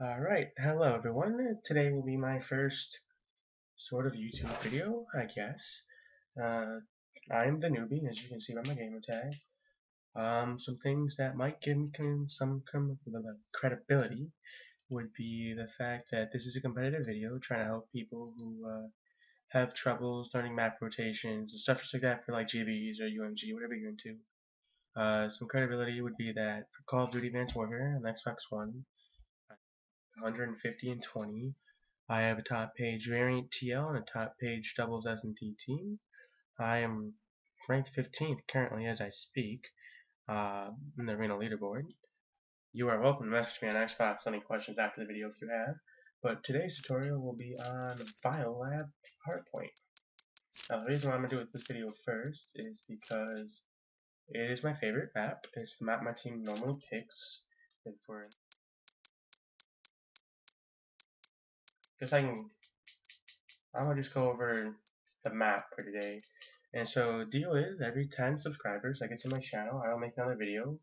Alright, hello everyone. Today will be my first sort of YouTube video, I guess. Uh, I'm the newbie, as you can see by my gamer tag. Some things that might give me some credibility would be the fact that this is a competitive video, trying to help people who have troubles learning map rotations and stuff just like that for like GBs or UMG, whatever you're into. Some credibility would be that for Call of Duty Advanced Warfare on Xbox One, 150 and 20. I have a top page variant TL and a top page doubles S&T team. I am ranked 15th currently as I speak in the arena leaderboard. You are welcome to message me on Xbox any questions after the video if you have. But today's tutorial will be on BioLab Hardpoint. Now the reason why I'm going to do this video first is because it is my favorite map. It's the map my team normally picks. And for I'm gonna just go over the map for today. And so the deal is, every 10 subscribers that get to my channel, I'll make another video,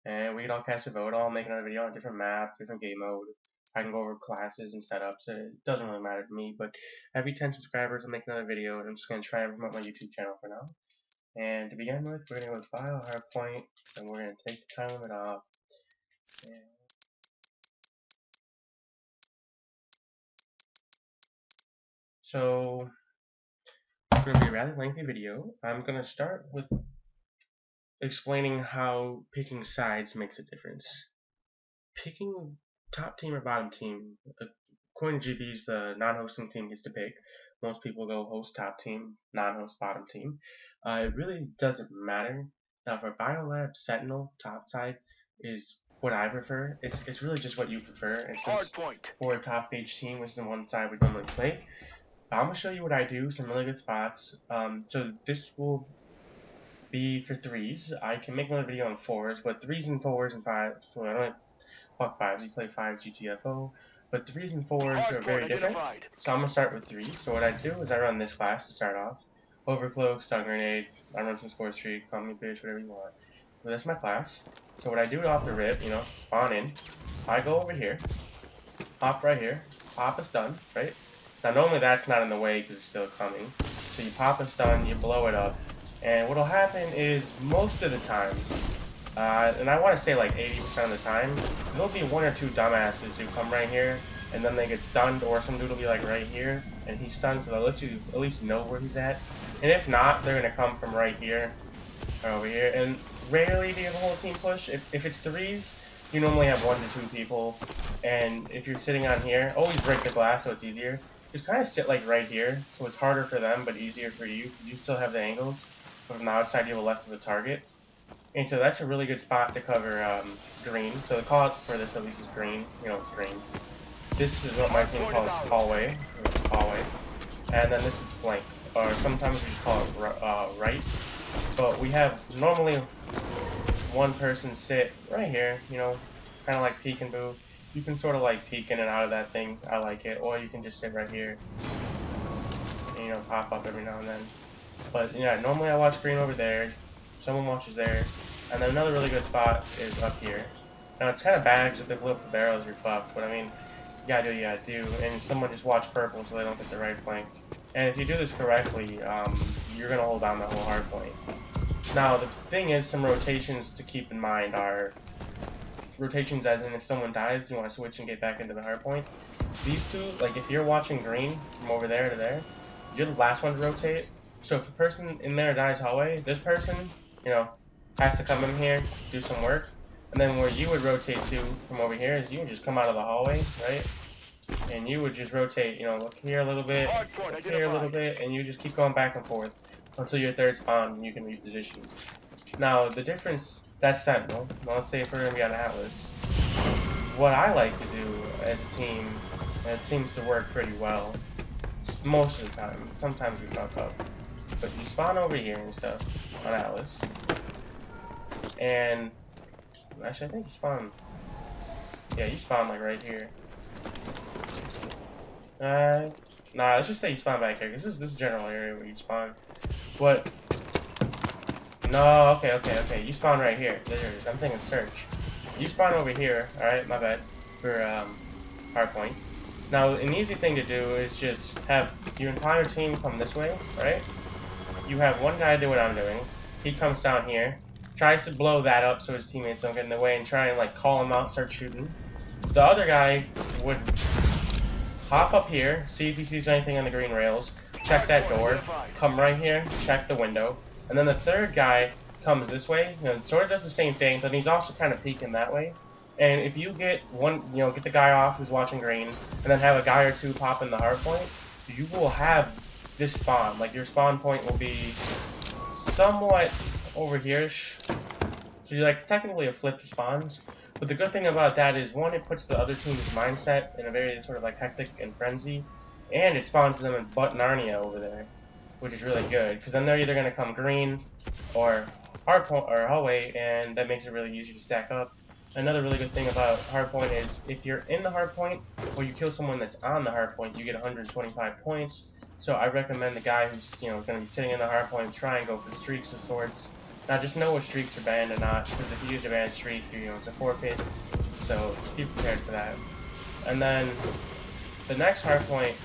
and we can all cast a vote. I'll make another video on a different map, different game mode. I can go over classes and setups. It doesn't really matter to me, but every 10 subscribers, I'll make another video, and I'm just gonna try and promote my YouTube channel for now. And to begin with, we're gonna go with Hardpoint, and we're gonna take the time limit off. And so it's going to be a rather lengthy video. I'm going to start with explaining how picking sides makes a difference. Picking top team or bottom team, according to GBs, the non-hosting team gets to pick. Most people go host top team, non-host bottom team. It really doesn't matter. Now for BioLab, Sentinel, top side is what I prefer. It's really just what you prefer. It's Hardpoint. For a top page team, which is the one side we normally play. I'm going to show you what I do, some really good spots. So this will be for threes. I can make another video on fours, but threes and fours and fives, well, I don't fuck fives, you play fives GTFO, but threes and fours are very different. So I'm going to start with threes. So what I do is I run this class to start off. Overcloak, stun grenade, I run some score streak, call me bitch, whatever you want. So that's my class. So what I do off the rip, spawn in, I go over here, hop right here, pop a stun, right? Now normally that's not in the way because it's still coming. So you pop a stun, you blow it up, and what'll happen is most of the time, and I want to say like 80% of the time, there'll be one or two dumbasses who come right here, and then they get stunned, or some dude will be like right here, and he's stunned, so they'll let you at least know where he's at. And if not, they're gonna come from right here, or over here, and rarely do you have a whole team push. If it's threes, you normally have 1 to 2 people, and if you're sitting on here, always break the glass so it's easier. Just kind of sit like right here, so it's harder for them, but easier for you, because you still have the angles. But from the outside, you have less of a target. And so that's a really good spot to cover green. So the call out for this at least is green. It's green. This is what my team calls hallway. And then this is flank. Or sometimes we just call it right. But we have normally one person sit right here, kind of like peek and boo. You can sort of like peek in and out of that thing. I like it. Or you can just sit right here and, pop up every now and then. But yeah, normally I watch green over there. Someone watches there. And then another really good spot is up here. Now it's kind of bad because if they blow up the barrels, you're fucked. But I mean, you gotta do what you gotta do. And someone just watch purple so they don't get the right flank. And if you do this correctly, you're gonna hold down the whole hard point. Now the thing is, some rotations to keep in mind are rotations as in if someone dies, you want to switch and get back into the hard point. These two, like if you're watching green from over there to there, you're the last one to rotate. So if a person in there dies hallway, this person, has to come in here, do some work. And then where you would rotate to from over here is you would just come out of the hallway, right? And you would just rotate, look here a little bit, look here a little bit, and you just keep going back and forth until your third spawn and you can reposition. Now the difference, that's Sentinel. Now let's say if we're going to be on Atlas. What I like to do as a team, and it seems to work pretty well, most of the time, sometimes we fuck up, but you spawn over here and stuff on Atlas, and actually I think you spawn, yeah, you spawn like right here. Nah, let's just say you spawn back here, because this is general area where you spawn. But no, okay, you spawn right here. I'm thinking search. You spawn over here, alright, my bad. For Hardpoint. Now, an easy thing to do is just have your entire team come this way, right? You have one guy do what I'm doing. He comes down here, tries to blow that up so his teammates don't get in the way, and try and like call him out, start shooting. The other guy would hop up here, see if he sees anything on the green rails, check that door, come right here, check the window, and then the third guy comes this way, sort of does the same thing, but he's also kind of peeking that way. And if you get one, get the guy off who's watching green, and then have a guy or two pop in the hard point, you will have this spawn. Like your spawn point will be somewhat over here-ish. So you like technically have flipped the spawns. But the good thing about that is, one, it puts the other team's mindset in a very sort of like hectic and frenzy, and it spawns them in butt Narnia over there, which is really good, because then they're either going to come green or hardpoint or hallway, and that makes it really easy to stack up. Another really good thing about hardpoint is if you're in the hardpoint or you kill someone that's on the hardpoint, you get 125 points. So I recommend the guy who's going to be sitting in the hardpoint try and go for streaks of sorts. Now just know what streaks are banned or not, because if you use a banned streak, it's a forfeit. So just be prepared for that. And then the next hardpoint,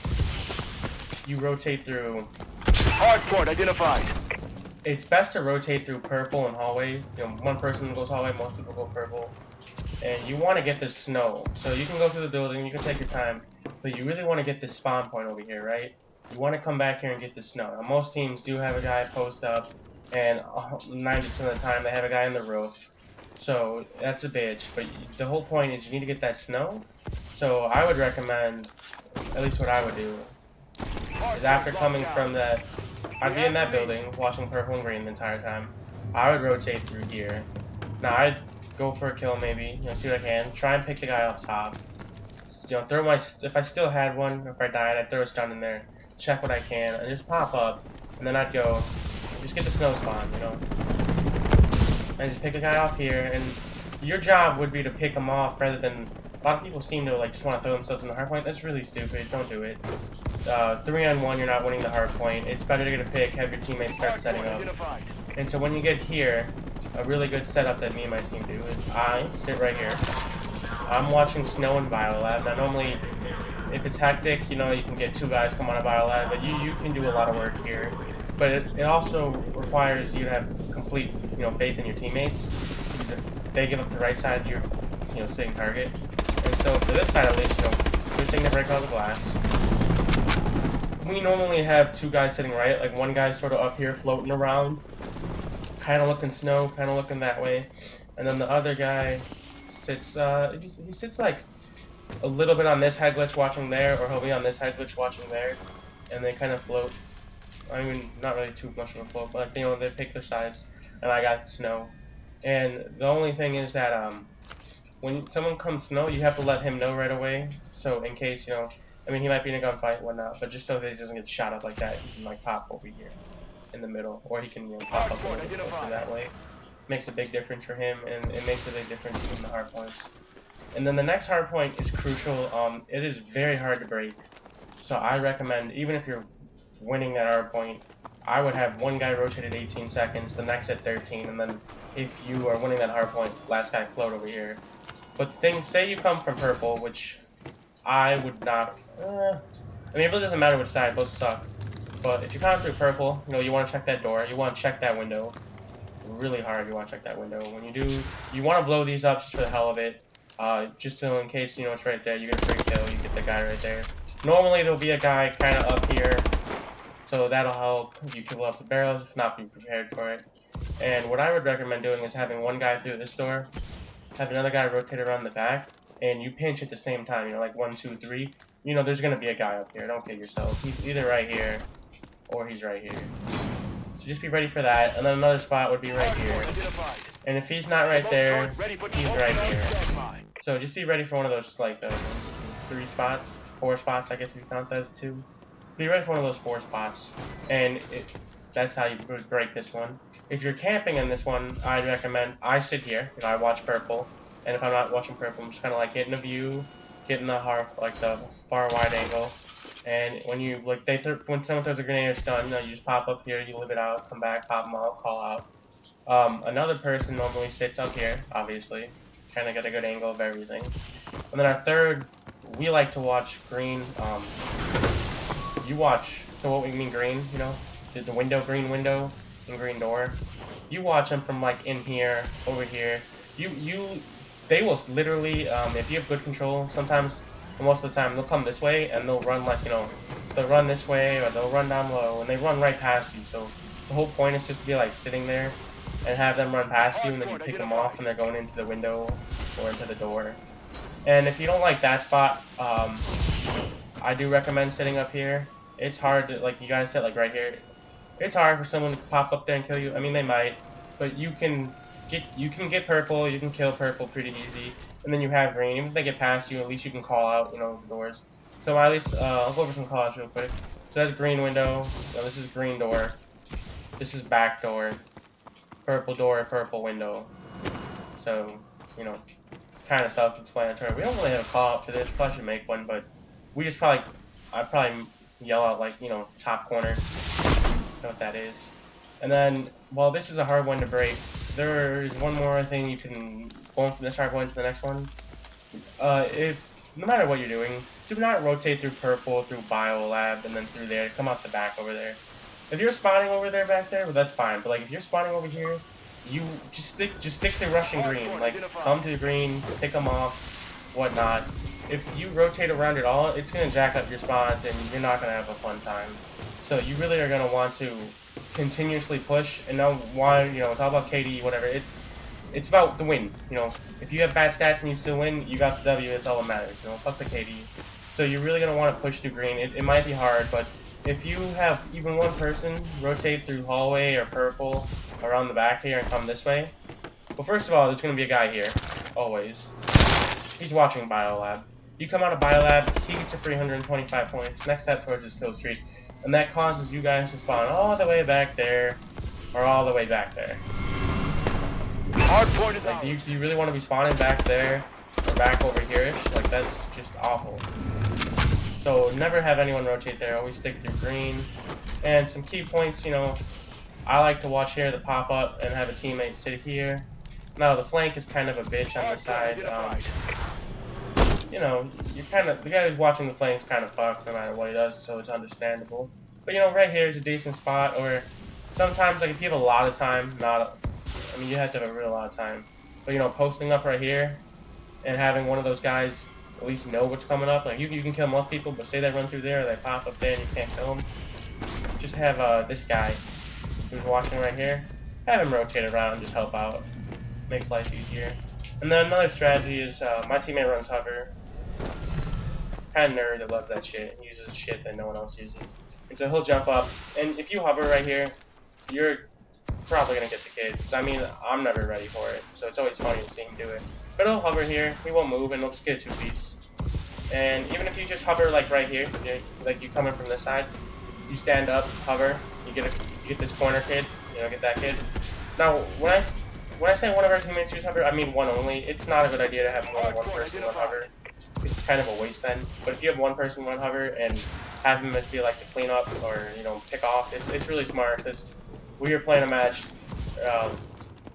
you rotate through. Hardpoint identified. It's best to rotate through purple and hallway. One person goes hallway, most people go purple. And you want to get this snow. So you can go through the building, you can take your time, but you really want to get this spawn point over here, right? You want to come back here and get the snow. Now most teams do have a guy post up, and 90% of the time they have a guy on the roof. So that's a bitch, but the whole point is you need to get that snow. So I would recommend, at least what I would do, is after coming from that, I'd be in that building watching purple and green the entire time. I would rotate through here. Now I'd go for a kill maybe, see what I can. Try and pick the guy up top. Throw my, if I still had one, if I died, I'd throw a stun in there. Check what I can, and just pop up. And then I'd go, just get the snow spawn, And just pick a guy off here, and your job would be to pick him off rather than, a lot of people seem to just want to throw themselves in the hard point. That's really stupid, don't do it. 3-on-1, you're not winning the hard point. It's better to get a pick, have your teammates start setting up. And so when you get here, a really good setup that me and my team do is I sit right here. I'm watching snow in BioLab. Now normally, if it's hectic, you can get two guys come on a BioLab, but you can do a lot of work here. But it also requires you to have complete, faith in your teammates. Because if they give up the right side, you're, sitting target. And so for this side at least, good thing to break all the glass. We normally have two guys sitting right, like one guy sort of up here floating around, kind of looking snow, kind of looking that way, and then the other guy sits, he sits like a little bit on this head glitch watching there, or he'll be on this head glitch watching there, and they kind of float. I mean, not really too much of a float, but they pick their sides, and I got snow. And the only thing is that when someone comes snow, you have to let him know right away, so in case, I mean, he might be in a gunfight and whatnot, but just so that he doesn't get shot up like that, he can pop over here in the middle, or he can pop up a little bit closer that way. Makes a big difference for him, and it makes a big difference in the hard points. And then the next hard point is crucial. It is very hard to break, so I recommend, even if you're winning that hard point, I would have one guy rotate at 18 seconds, the next at 13, and then if you are winning that hard point, last guy float over here. But say you come from purple, which I would not. I mean, it really doesn't matter which side, both suck. But if you come through purple, you want to check that door, you want to check that window. Really hard, you want to check that window. When you do, you want to blow these up just for the hell of it. Just so in case, it's right there, you get a free kill, you get the guy right there. Normally, there'll be a guy kind of up here, so that'll help you kill off the barrels, if not, be prepared for it. And what I would recommend doing is having one guy through this door, have another guy rotate around the back, and you pinch at the same time, like 1, 2, 3. There's going to be a guy up here, don't kid yourself. He's either right here, or he's right here. So just be ready for that, and then another spot would be right here. And if he's not right there, he's right here. So just be ready for one of those, like, 3 spots, 4 spots, I guess if you count those 2. Be ready for one of those 4 spots, and that's how you would break this one. If you're camping in this one, I'd recommend I sit here, and I watch purple, and if I'm not watching purple, I'm just kind of like getting a view, getting the the far wide angle, and when you when someone throws a grenade or stun, you just pop up here, you live it out, come back, pop them out, call out. Another person normally sits up here, obviously, kind of get a good angle of everything, and then our third we like to watch green. You watch. So what we mean green, you know, the window, green window, and green door. You watch them from like in here, over here. They will literally, if you have good control, sometimes, most of the time, they'll come this way and they'll run like, you know, they'll run this way or they'll run down low and they run right past you. So the whole point is just to be like sitting there and have them run past you and then you pick them off when they're going into the window or into the door. And if you don't like that spot, I do recommend sitting up here. It's hard to, like, you gotta sit like right here. It's hard for someone to pop up there and kill you. I mean, they might, but you can get purple. You can kill purple pretty easy, and then you have green. Even if they get past you, at least you can call out, you know, the doors. So at least I'll go over some callouts real quick. So that's green window. No, this is green door. This is back door. Purple door, purple window. So, you know, kind of self-explanatory. We don't really have a call out for this. Probably should make one, but we just I'd probably yell out like, you know, top corner. Know what that is. And then, well, this is a hard one to break. There is one more thing you can go from this hard one to the next one. No matter what you're doing, do not rotate through purple, through BioLab, and then through there. Come out the back over there. If you're spawning over there back there, well, that's fine. But like, if you're spawning over here, you just stick to rushing green. Like, come to the green, pick them off, whatnot. If you rotate around at all, it's gonna jack up your spawns, and you're not gonna have a fun time. So you really are gonna want to continuously push, and not want, you know, it's all about KD, whatever. It's about the win. You know, if you have bad stats and you still win, you got the W. It's all that matters. You know, fuck the KD. So you're really gonna want to push through green. It might be hard, but if you have even one person rotate through hallway or purple around the back here and come this way, well, first of all, there's gonna be a guy here, always. He's watching BioLab. You come out of BioLab, he gets a 325 points. Next step towards his kill streak. And that causes you guys to spawn all the way back there, or all the way back there. Hardpoint is like, do you really want to be spawning back there, or back over here-ish? Like, that's just awful. So, never have anyone rotate there, always stick through green. And some key points, you know, I like to watch here, the pop-up, and have a teammate sit here. Now, the flank is kind of a bitch on the side. You know, the guy who's watching the flank's kind of fucked no matter what he does, so it's understandable. But, you know, right here is a decent spot, or sometimes, like, if you have a lot of time, I mean, you have to have a real lot of time. But, you know, posting up right here, and having one of those guys at least know what's coming up. Like, you can kill most people, but say they run through there, or they pop up there and you can't kill them. Just have, this guy who's watching right here, have him rotate around and just help out. Makes life easier. And then another strategy is, my teammate runs hover. Kind of nerd that loves that shit. He uses shit that no one else uses. And so he'll jump up, and if you hover right here, you're probably gonna get the kid. Cause I mean, I'm never ready for it, so it's always funny to see him do it. But he'll hover here, he won't move, and he'll just get a 2-piece. And even if you just hover like right here, like you come in from this side, you stand up, hover, you get this corner kid, you know, get that kid. Now, when I say one of our teammates use hover, I mean one only. It's not a good idea to have more than one person run hover. It's kind of a waste then. But if you have one person run hover and have him just be like the cleanup or, you know, pick off, it's really smart. Because we were playing a match, yeah,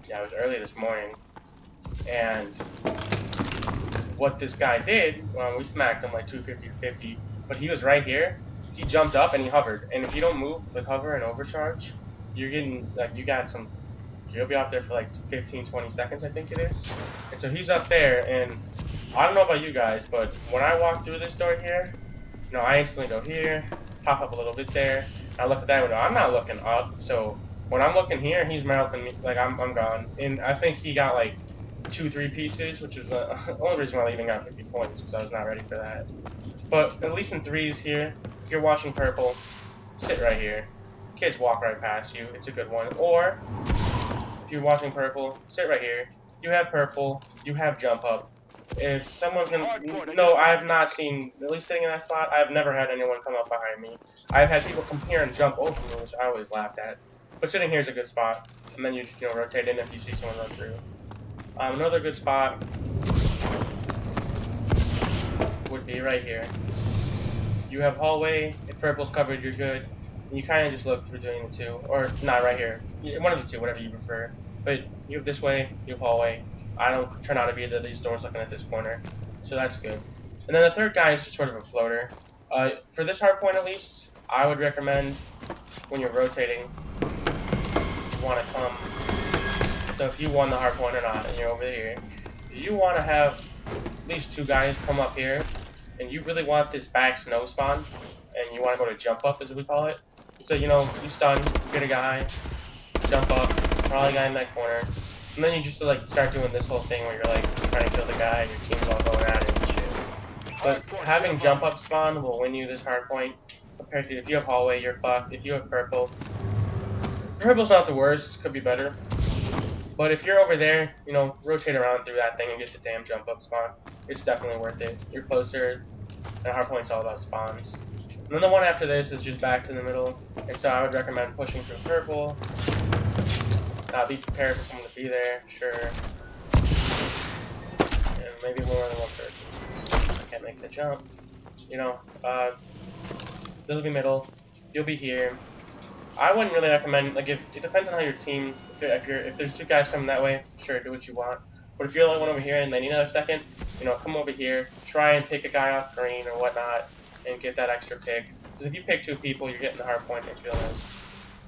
it was early this morning, and what this guy did, we smacked him like 250 to 50, but he was right here. He jumped up and he hovered. And if you don't move with hover and overcharge, you're getting, like, you'll be out there for like 15, 20 seconds, I think it is. And so he's up there, and I don't know about you guys, but when I walk through this door here, you know, I instantly go here, pop up a little bit there, I look at that window. I'm not looking up, so when I'm looking here, he's mouthing me, like, I'm gone. And I think he got like 2-3 pieces, which is the only reason why I even got 50 points, because I was not ready for that. But at least in threes here, if you're watching purple, sit right here. Kids walk right past you, it's a good one. Or, if you're watching purple, sit right here. You have purple, you have jump up. If someone can, no, I have not seen, at least sitting in that spot, I've never had anyone come up behind me. I've had people come here and jump over me, which I always laughed at. But sitting here is a good spot, and then you know, rotate in if you see someone run through. Another good spot would be right here. You have hallway, if purple's covered, you're good. And you kind of just look through doing the two, or not right here. One of the two, whatever you prefer. But you have this way, you have hallway. I don't turn out to be at these doors looking at this corner, so that's good. And then the third guy is just sort of a floater. For this hardpoint at least, I would recommend when you're rotating, you want to come. So if you won the hardpoint or not, and you're over here, you want to have at least 2 guys come up here, and you really want this back snow spawn, and you want to go to jump up as we call it. So you stun, get a guy, jump up, probably a guy in that corner, and then you just like start doing this whole thing where you're like trying to kill the guy, and your team's all going at it and shit. But having jump up spawn will win you this hardpoint. Compared to if you have hallway, you're fucked. If you have purple's not the worst, could be better. But if you're over there, rotate around through that thing and get the damn jump up spawn. It's definitely worth it. You're closer, and hardpoint's all about spawns. And then the one after this is just back to the middle, and so I would recommend pushing through purple. Be prepared for someone to be there, sure. And maybe more than one person. I can't make the jump. This will be middle. You'll be here. I wouldn't really recommend, like, it depends on how your team, if there's 2 guys coming that way, sure, do what you want. But if you're the only one over here and they need another second, come over here, try and pick a guy off green or whatnot, and get that extra pick. Because if you pick 2 people, you're getting the hard point and real nice.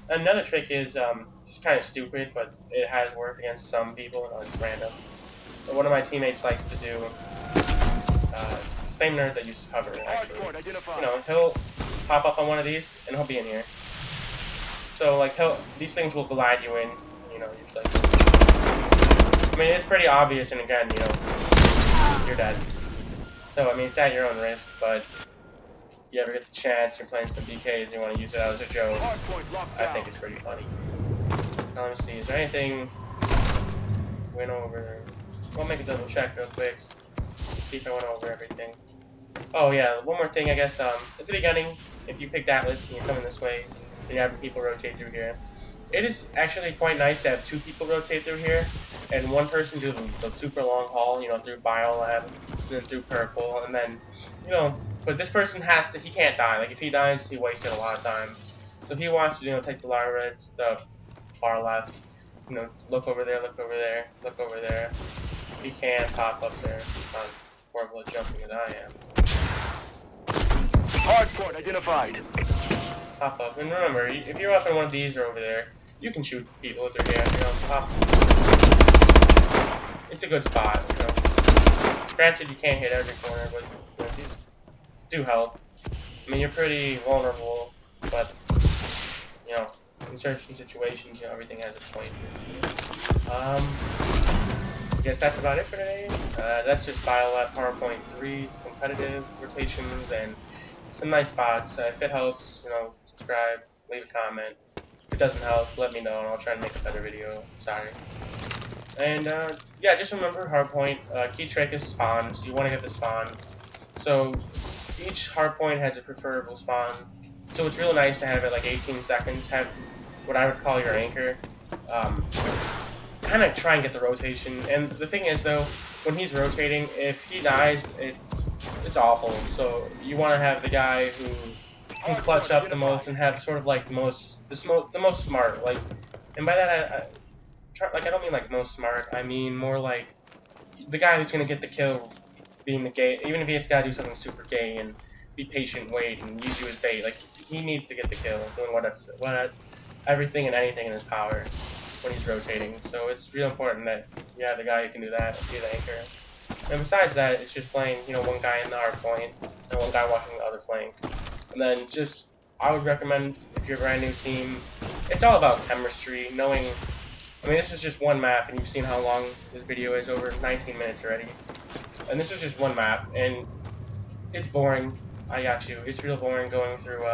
Another trick is, it's kind of stupid, but it has worked against some people, and it's random. But one of my teammates likes to do, same nerd that uses cover, actually. He'll pop up on one of these, and he'll be in here. So, like, these things will glide you in, you're like... I mean, it's pretty obvious, and again, you're dead. So, I mean, it's at your own risk, but if you ever get the chance, you're playing some DKs, you want to use it as a joke, I think it's pretty funny. Now, let me see, is there anything... went over... I'll make a double check real quick, see if I went over everything. Oh, yeah, one more thing, I guess, at the beginning, if you picked Atlas and you're coming this way, and you have people rotate through here. It is actually quite nice to have 2 people rotate through here, and 1 person do the super long haul, through BioLab, and then through purple, and then, but this person he can't die. Like, if he dies, he wasted a lot of time. So if he wants to, take the far left, look over there, look over there, look over there. He can pop up there. He's not horrible at jumping as I am. Hardpoint identified. Pop up. And remember, if you're up in one of these or over there, you can shoot people with their hands, pop. It's a good spot, Granted, you can't hit every corner, but these do help. I mean, you're pretty vulnerable, but, in certain situations, everything has its point. I guess that's about it for today. That's just BioLab Hardpoint 3. It's competitive rotations and some nice spots. If it helps, subscribe, leave a comment. If it doesn't help, let me know and I'll try to make a better video. Sorry. And yeah, just remember hardpoint. Key trick is spawns. You want to get the spawn. So each hardpoint has a preferable spawn. So it's really nice to have it like 18 seconds. Have what I would call your anchor. Kind of try and get the rotation. And the thing is though, when he's rotating, if he dies, it's awful. So you want to have the guy who can clutch up the most and have sort of like the most smart. Like, and by that I don't mean like most smart. I mean more like the guy who's gonna get the kill, being the gay. Even if he has to do something super gay and be patient, wait, and use you as bait. Like he needs to get the kill, doing everything and anything in his power when he's rotating. So it's real important that you have the guy who can do that, be the anchor. And besides that, it's just playing, one guy in the hard point and one guy watching the other flank. And then I would recommend, if you're a brand new team, it's all about chemistry, knowing, this is just one map, and you've seen how long this video is, over 19 minutes already. And this is just one map, and it's boring, I got you. It's real boring going through,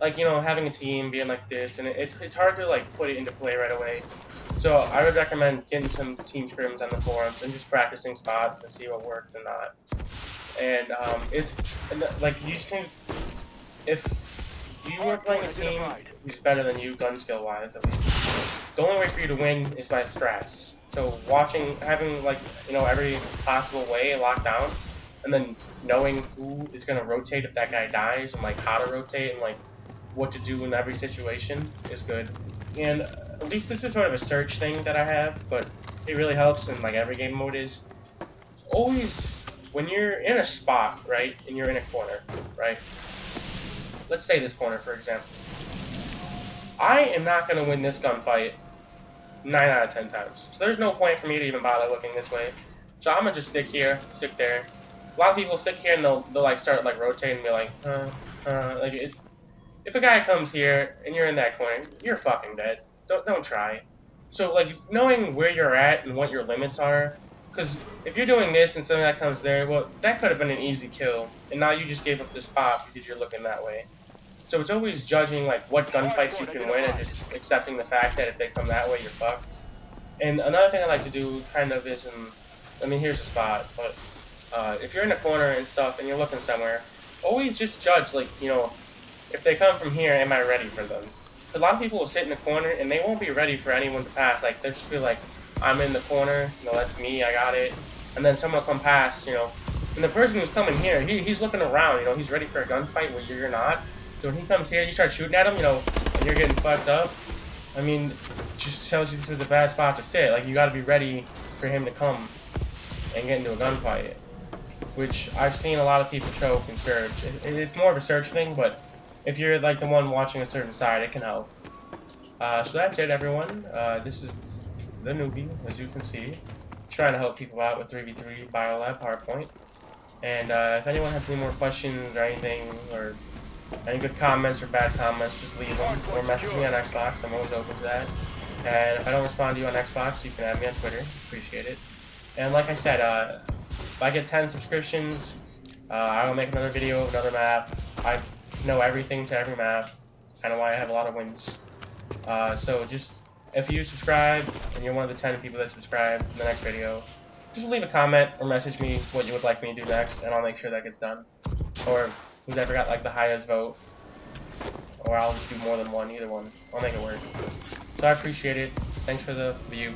having a team, being like this, and it's hard to, put it into play right away. So I would recommend getting some team scrims on the forums and just practicing spots to see what works and not. And you think if you were playing a team who's better than you, gun skill wise at least, the only way for you to win is by strats. So having every possible way locked down, and then knowing who is gonna rotate if that guy dies, and how to rotate and what to do in every situation is good. And at least this is sort of a search thing that I have, but it really helps in every game mode is always when you're in a spot, right, and you're in a corner, right? Let's say this corner, for example. I am not going to win this gunfight 9 out of 10 times. So there's no point for me to even bother looking this way. So I'm going to just stick here, stick there. A lot of people stick here and they'll like start like rotating and be like, if a guy comes here and you're in that corner, you're fucking dead. Don't try. So like knowing where you're at and what your limits are, because if you're doing this and something that comes there, well, that could have been an easy kill, and now you just gave up the spot because you're looking that way. So it's always judging like what gunfights you can win and just accepting the fact that if they come that way, you're fucked. And another thing I like to do kind of is, I mean, here's a spot, but if you're in a corner and stuff and you're looking somewhere, always just judge, like, you know, if they come from here, am I ready for them? Because a lot of people will sit in the corner and they won't be ready for anyone to pass. Like, they'll just be like, I'm in the corner, you know, that's me, I got it. And then someone will come past, you know, and the person who's coming here, he's looking around, you know, he's ready for a gunfight where you're not. So when he comes here, you start shooting at him, you know, and you're getting fucked up. I mean, it just tells you this is a bad spot to sit. Like, you gotta be ready for him to come and get into a gunfight. Which I've seen a lot of people choke and search. It's more of a search thing, but if you're like the one watching a certain side, it can help. So that's it, everyone. This is the newbie, as you can see, trying to help people out with 3v3 BioLab Hardpoint. And if anyone has any more questions or anything, or any good comments or bad comments, just leave them or message me on Xbox. I'm always open to that. And if I don't respond to you on Xbox, you can add me on Twitter. Appreciate it. And like I said, if I get 10 subscriptions, I will make another video of another map. I know everything to every map. Kind of why I have a lot of wins. So just, if you subscribe and you're one of the 10 people that subscribe in the next video, just leave a comment or message me what you would like me to do next, and I'll make sure that gets done. Or who's ever got like the highest vote, or I'll just do more than one, either one. I'll make it work. So I appreciate it. Thanks for the view.